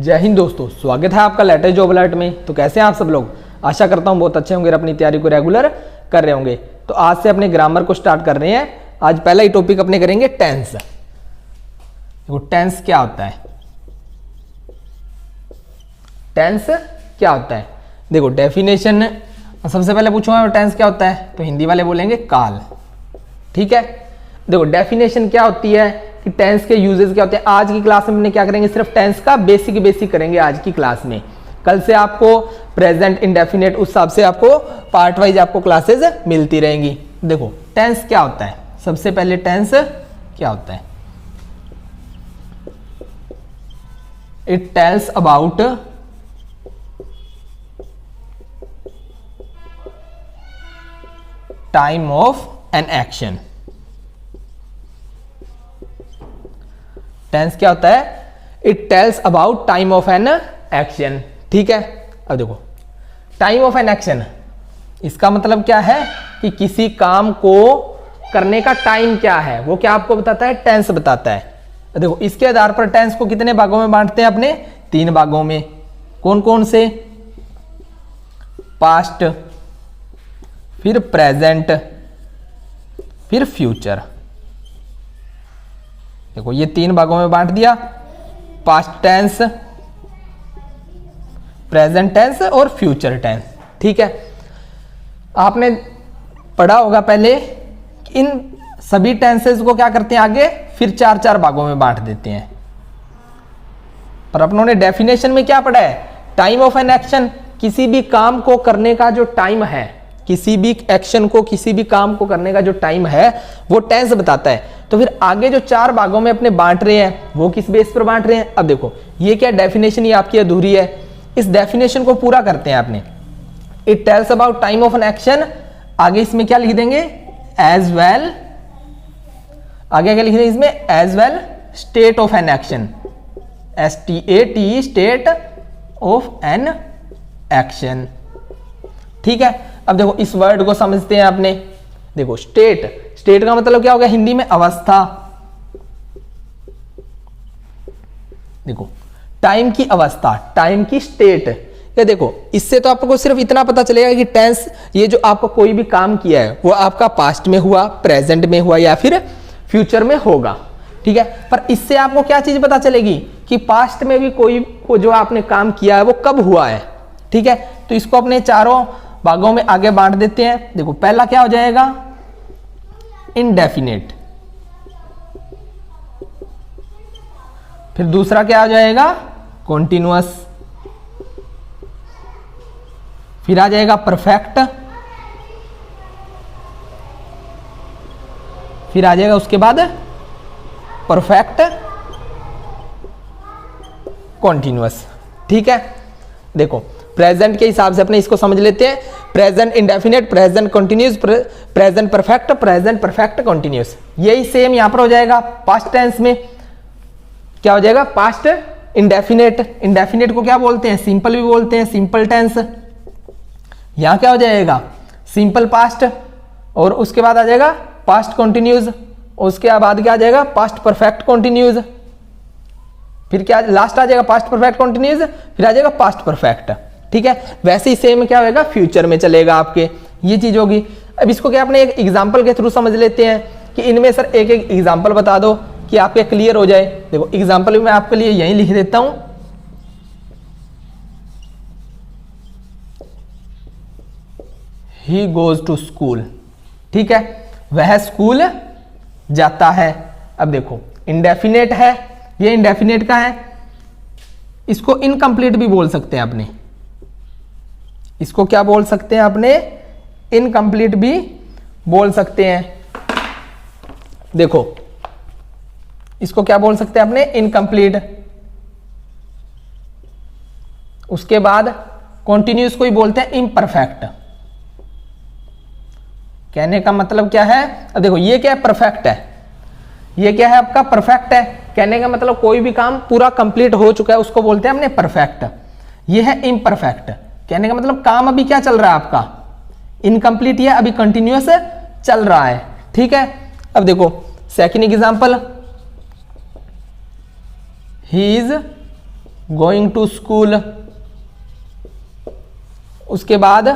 जय हिंद दोस्तों, स्वागत है आपका लेटेस्ट जॉब अलर्ट में। तो कैसे हैं आप सब लोग? आशा करता हूं बहुत अच्छे होंगे, अपनी तैयारी को रेगुलर कर रहे होंगे। तो आज से अपने ग्रामर को स्टार्ट कर रहे हैं। आज पहला ही टॉपिक अपने करेंगे टेंस। देखो टेंस क्या होता है। टेंस क्या होता है, देखो डेफिनेशन सबसे पहले पूछूंगा टेंस क्या होता है, तो हिंदी वाले बोलेंगे काल। ठीक है, देखो डेफिनेशन क्या होती है कि टेंस के यूजेस क्या होते हैं। आज की क्लास में क्या करेंगे, सिर्फ टेंस का बेसिक करेंगे आज की क्लास में। कल से आपको प्रेजेंट इंडेफिनेट उस हिसाब से आपको पार्ट वाइज आपको क्लासेस मिलती रहेंगी। देखो टेंस क्या होता है, सबसे पहले टेंस क्या होता है। It tells about time of an action. Tense क्या होता है, it tells about time of an action. ठीक है, अब देखो टाइम ऑफ एन एक्शन, इसका मतलब क्या है कि किसी काम को करने का टाइम क्या है, वो क्या आपको बताता है, टेंस बताता है। देखो इसके आधार पर टेंस को कितने भागों में बांटते हैं अपने, 3 भागों में। कौन कौन से, पास्ट, फिर प्रेजेंट, फिर फ्यूचर। देखो ये 3 भागों में बांट दिया, पास्ट टेंस, प्रेजेंट टेंस और फ्यूचर टेंस। ठीक है, आपने पढ़ा होगा पहले कि इन सभी टेंसेस को क्या करते हैं आगे फिर 4 भागों में बांट देते हैं। पर अपनों ने डेफिनेशन में क्या पढ़ा है, टाइम ऑफ एन एक्शन, किसी भी काम को करने का जो टाइम है, किसी भी एक्शन को, किसी भी काम को करने का जो टाइम है वो टेंस बताता है। तो फिर आगे जो 4 भागों में अपने बांट रहे हैं वो किस बेस पर बांट रहे हैं। अब देखो ये क्या डेफिनेशन, ये आपकी अधूरी है, इस डेफिनेशन को पूरा करते हैं आपने। It tells about time of an action, आगे इसमें क्या लिख देंगे, एज वेल, आगे क्या लिख देंगे इसमें, as well state of an action, STAT state of an action. ठीक है, अब देखो इस वर्ड को समझते हैं आपने। देखो स्टेट, स्टेट का मतलब क्या होगा हिंदी में, अवस्था। देखो टाइम की अवस्था, टाइम की स्टेट। ये देखो इससे तो आपको सिर्फ इतना पता चलेगा कि टेंस, ये जो आपको कोई भी काम किया है वो आपका पास्ट में हुआ, प्रेजेंट में हुआ या फिर फ्यूचर में होगा। ठीक है, पर इससे आपको क्या चीज पता चलेगी कि पास्ट में भी कोई को जो आपने काम किया है वो कब हुआ है। ठीक है, तो इसको अपने 4 भागों में आगे बांट देते हैं। देखो पहला क्या हो जाएगा, इनडेफिनेट, फिर दूसरा क्या हो जाएगा, कॉन्टिन्यूअस, फिर आ जाएगा परफेक्ट, फिर आ जाएगा उसके बाद परफेक्ट कॉन्टिन्यूअस। ठीक है, देखो प्रेजेंट के हिसाब से अपने इसको समझ लेते हैं, present indefinite, present continuous, present perfect continuous. यही सेम यहां पर हो जाएगा पास्ट टेंस में। क्या हो जाएगा, पास्ट इंडेफिनेट, इंडेफिनेट को क्या बोलते हैं, सिंपल भी बोलते हैं, सिंपल टेंस। यहां क्या हो जाएगा, सिंपल पास्ट, और उसके बाद आ जाएगा पास्ट कंटिन्यूस, उसके बाद क्या आ जाएगा, पास्ट परफेक्ट कंटिन्यूस, फिर क्या लास्ट आ जाएगा पास्ट परफेक्ट कंटिन्यूस, फिर आ जाएगा पास्ट परफेक्ट। ठीक है, वैसे ही सेम क्या होगा, फ्यूचर में चलेगा आपके, ये चीज होगी। अब इसको क्या अपने एक एग्जांपल के थ्रू समझ लेते हैं कि इनमें सर एक एक एग्जांपल बता दो कि आपके क्लियर हो जाए। देखो एग्जांपल भी मैं आपके लिए यहीं लिख देता हूं। He goes to school. ठीक है, वह स्कूल जाता है। अब देखो इंडेफिनेट है, ये इंडेफिनेट का है, इसको इनकम्प्लीट भी बोल सकते हैं अपने, इसको क्या बोल सकते हैं अपने, इनकम्प्लीट भी बोल सकते हैं। देखो इसको क्या बोल सकते हैं अपने, इनकम्प्लीट। उसके बाद कॉन्टिन्यूस को ही बोलते हैं इम्परफेक्ट। कहने का मतलब क्या है, अब देखो ये क्या है, परफेक्ट है, ये क्या है आपका, परफेक्ट है। कहने का मतलब कोई भी काम पूरा कंप्लीट हो चुका है उसको बोलते हैं हमने परफेक्ट। ये है इम्परफेक्ट, कहने का मतलब काम अभी क्या चल रहा है आपका, इनकम्प्लीट, है अभी कंटिन्यूअस चल रहा है। ठीक है, अब देखो second example, he is going to school. उसके बाद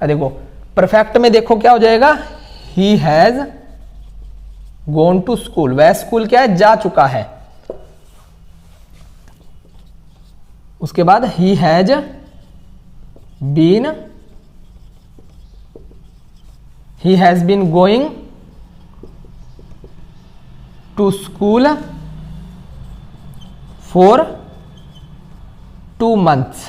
देखो परफेक्ट में देखो क्या हो जाएगा, he has gone to school, वह स्कूल क्या है, जा चुका है। उसके बाद he has been, he has been going to school for 2 months।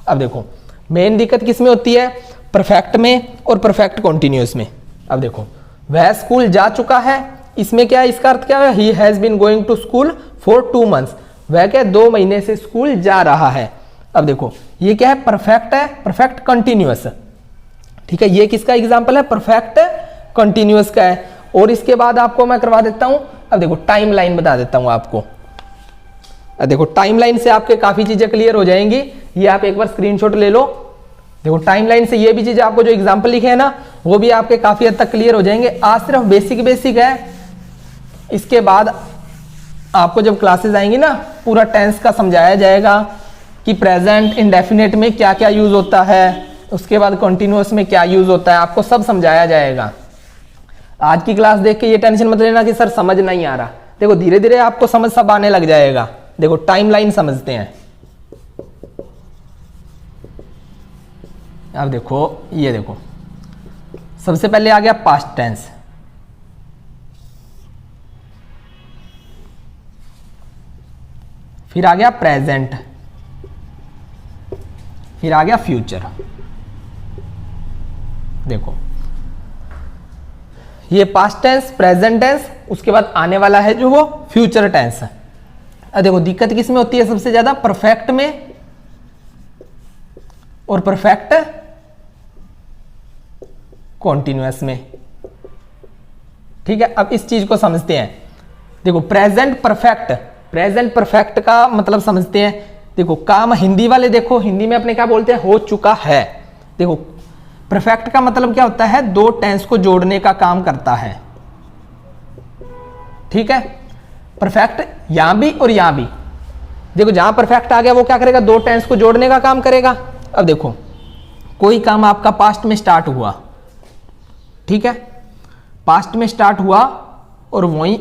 अब देखो मेन दिक्कत किस में होती है, परफेक्ट में और परफेक्ट कॉन्टिन्यूअस में। अब देखो वह स्कूल जा चुका है, इसमें क्या है, इसका अर्थ क्या है, he has been going to school for 2 months, वह क्या 2 महीने से स्कूल जा रहा है। अब देखो ये क्या है, परफेक्ट है, परफेक्ट कंटिन्यूअस। ठीक है, ये किसका एग्जांपल है, परफेक्ट कंटिन्यूअस का है। और इसके बाद आपको मैं करवा देता हूं, अब देखो टाइमलाइन बता देता हूं आपको। अब देखो टाइमलाइन से आपके काफी चीजें क्लियर हो जाएंगी, ये आप एक बार स्क्रीनशॉट ले लो। देखो टाइमलाइन से ये भी चीजें आपको जो एग्जांपल लिखे हैं ना, वो भी आपके काफी हद तक क्लियर हो जाएंगे। आज सिर्फ बेसिक है, इसके बाद आपको जब क्लासेस आएंगी ना, पूरा टेंस का समझाया जाएगा कि प्रेजेंट इंडेफिनिट में क्या क्या यूज होता है, उसके बाद कॉन्टिन्यूअस में क्या यूज होता है, आपको सब समझाया जाएगा। आज की क्लास देख के ये टेंशन मत लेना कि सर समझ नहीं आ रहा, देखो धीरे धीरे आपको समझ सब आने लग जाएगा। देखो टाइमलाइन समझते हैं। अब देखो ये देखो, सबसे पहले आ गया पास्ट टेंस, फिर आ गया प्रेजेंट, फिर आ गया फ्यूचर। देखो ये पास्ट टेंस, प्रेजेंट टेंस, उसके बाद आने वाला है जो वो फ्यूचर टेंस है। अब देखो दिक्कत किस में होती है सबसे ज्यादा, परफेक्ट में और परफेक्ट कॉन्टिन्यूअस में। ठीक है, अब इस चीज को समझते हैं। देखो प्रेजेंट परफेक्ट, प्रेजेंट परफेक्ट का मतलब समझते हैं। देखो काम हिंदी वाले, देखो हिंदी में अपने क्या बोलते हैं, हो चुका है। देखो परफेक्ट का मतलब क्या होता है, 2 टेंस को जोड़ने का काम करता है। ठीक है, परफेक्ट यहां भी और यहां भी। देखो जहां परफेक्ट आ गया वो क्या करेगा, 2 टेंस को जोड़ने का काम करेगा। अब देखो कोई काम आपका पास्ट में स्टार्ट हुआ, ठीक है, पास्ट में स्टार्ट हुआ और वही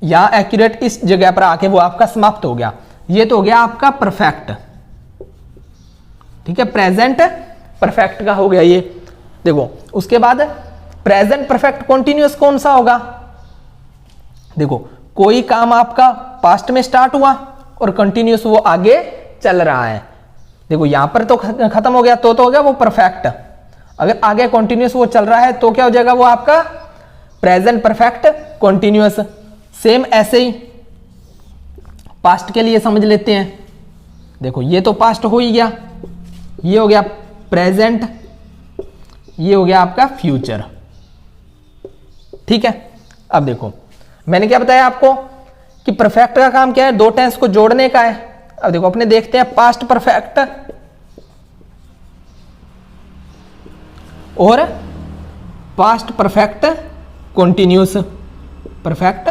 यहां एक्यूरेट इस जगह पर आके वो आपका समाप्त हो गया, ये तो हो गया आपका परफेक्ट। ठीक है, प्रेजेंट परफेक्ट का हो गया ये। देखो उसके बाद प्रेजेंट परफेक्ट कॉन्टिन्यूअस कौन सा होगा, देखो कोई काम आपका पास्ट में स्टार्ट हुआ और कंटिन्यूअस वो आगे चल रहा है। देखो यहां पर तो खत्म हो गया, तो हो गया वो परफेक्ट। अगर आगे कंटिन्यूअस वो चल रहा है तो क्या हो जाएगा, वो आपका प्रेजेंट परफेक्ट कंटिन्यूअस। सेम ऐसे ही पास्ट के लिए समझ लेते हैं। देखो ये तो पास्ट हो ही गया, ये हो गया प्रेजेंट, ये हो गया आपका फ्यूचर। ठीक है, अब देखो मैंने क्या बताया आपको कि परफेक्ट का काम क्या है, 2 टेंस को जोड़ने का है। अब देखो अपने देखते हैं पास्ट परफेक्ट और past perfect continuous, perfect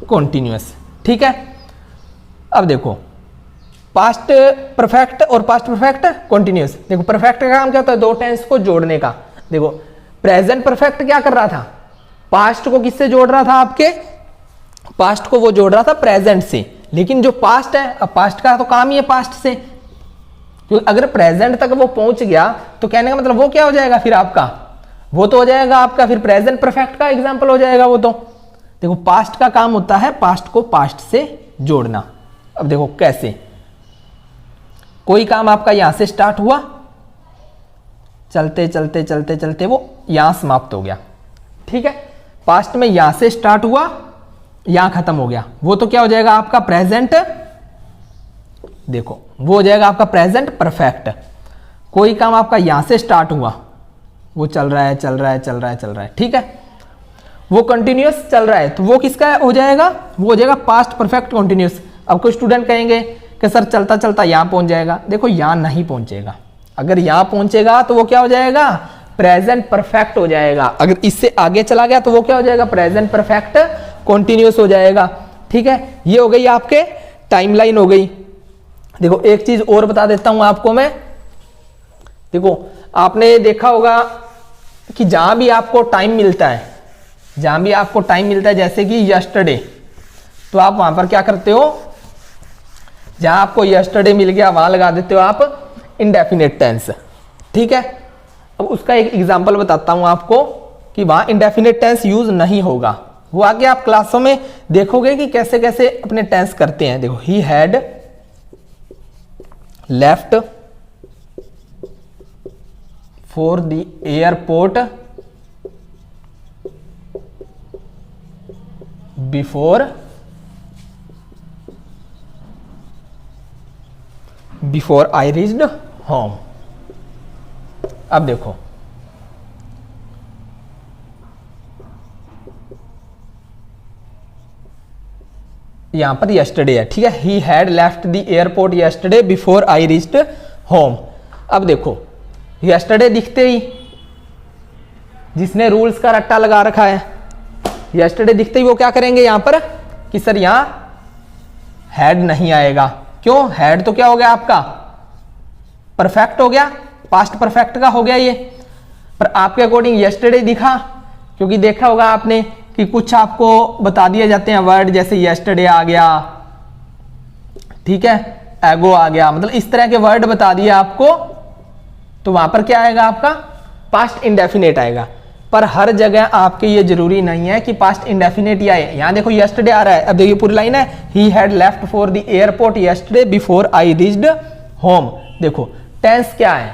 continuous. ठीक है, अब देखो पास्ट परफेक्ट और पास्ट परफेक्ट कॉन्टिन्यूअस। देखो परफेक्ट का काम क्या होता है, 2 टेंस को जोड़ने का। देखो प्रेजेंट परफेक्ट क्या कर रहा था, पास्ट को किससे जोड़ रहा था, आपके पास्ट को वो जोड़ रहा था प्रेजेंट से। लेकिन जो पास्ट है, अब पास्ट का तो काम ही है पास्ट से, क्योंकि अगर प्रेजेंट तक वो पहुंच गया तो कहने का मतलब वो क्या हो जाएगा फिर आपका, वो तो हो जाएगा आपका फिर प्रेजेंट परफेक्ट का एग्जाम्पल हो जाएगा वो तो। देखो पास्ट का काम होता है पास्ट को पास्ट से जोड़ना। अब देखो कैसे, कोई काम आपका यहां से स्टार्ट हुआ, चलते चलते चलते चलते वो यहां समाप्त हो गया। ठीक है, पास्ट में यहां से स्टार्ट हुआ, यहां खत्म हो गया, वो तो क्या हो जाएगा आपका प्रेजेंट। देखो वो हो जाएगा आपका प्रेजेंट परफेक्ट। कोई काम आपका यहां से स्टार्ट हुआ, वो चल रहा है चल रहा है चल रहा है चल रहा है, ठीक है, वो कंटिन्यूअस चल रहा है, तो वो किसका हो जाएगा, वो हो जाएगा पास्ट परफेक्ट कंटिन्यूअस। अब कुछ स्टूडेंट कहेंगे कि सर चलता चलता यहां पहुंच जाएगा। देखो यहां नहीं पहुंचेगा, अगर यहां पहुंचेगा तो वो क्या हो जाएगा, प्रेजेंट परफेक्ट हो जाएगा। अगर इससे आगे चला गया तो वो क्या हो जाएगा, प्रेजेंट परफेक्ट कंटिन्यूअस हो जाएगा। ठीक है, ये हो गई आपके टाइमलाइन हो गई। देखो एक चीज और बता देता हूं आपको मैं। देखो आपने देखा होगा कि जहां भी आपको टाइम मिलता है, जहां भी आपको टाइम मिलता है, जैसे कि यस्टरडे, तो आप वहां पर क्या करते हो, जहां आपको यस्टरडे मिल गया वहां लगा देते हो आप इंडेफिनेट टेंस। ठीक है, अब उसका एक एग्जांपल बताता हूं आपको कि वहां इंडेफिनेट टेंस यूज नहीं होगा। वो आगे आप क्लासों में देखोगे कि कैसे कैसे अपने टेंस करते हैं। देखो, ही had left for the airport before I reached home. अब देखो, यहां पर यस्टरडे है, ठीक है। He had left the airport yesterday before I reached home. अब देखो, यस्टरडे दिखते ही जिसने रूल्स का रट्टा लगा रखा है, यस्टरडे दिखते ही वो क्या करेंगे यहां पर कि सर यहां हैड नहीं आएगा। क्यों? हैड तो क्या हो गया आपका, परफेक्ट हो गया, पास्ट परफेक्ट का हो गया ये। पर आपके अकॉर्डिंग यस्टरडे दिखा, क्योंकि देखा होगा आपने कि कुछ आपको बता दिए जाते हैं वर्ड, जैसे यस्टरडे आ गया, ठीक है, एगो आ गया, मतलब इस तरह के वर्ड बता दिए आपको, तो वहां पर क्या आएगा आपका पास्ट इंडेफिनेट आएगा। पर हर जगह आपके ये जरूरी नहीं है कि पास्ट इंडेफिनेट ही आए। यहां देखो यस्टरडे आ रहा है, अब देखिए पूरी लाइन है, he had left for the airport yesterday before I reached home. देखो टेंस क्या है,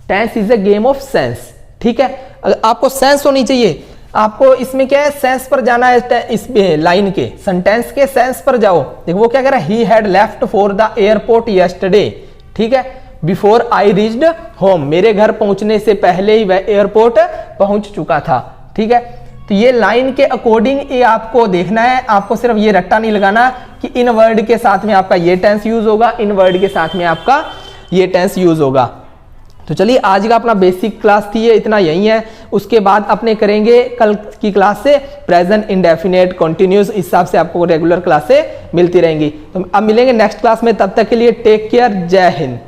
tense is a game of sense, ठीक है। अगर आपको सेंस होनी चाहिए, आपको इसमें क्या है, सेंस पर जाना है, इस लाइन के सेंटेंस के सेंस पर जाओ। देखो वो क्या कह रहा है, he had left for the airport yesterday, ठीक है, बिफोर आई रीच्ड होम, मेरे घर पहुंचने से पहले ही वह एयरपोर्ट पहुंच चुका था, ठीक है। तो ये लाइन के अकॉर्डिंग ये आपको देखना है, आपको सिर्फ ये रट्टा नहीं लगाना कि इन वर्ड के साथ में आपका ये टेंस यूज होगा, इन वर्ड के साथ में आपका ये टेंस यूज होगा। तो चलिए आज का अपना बेसिक क्लास थी ये, इतना यही है। उसके बाद अपने करेंगे कल की क्लास से प्रेजेंट इंडेफिनेट कंटिन्यूस, इस हिसाब से आपको रेगुलर क्लासें मिलती रहेंगी। तो अब मिलेंगे नेक्स्ट क्लास में, तब तक के लिए टेक केयर, जय हिंद।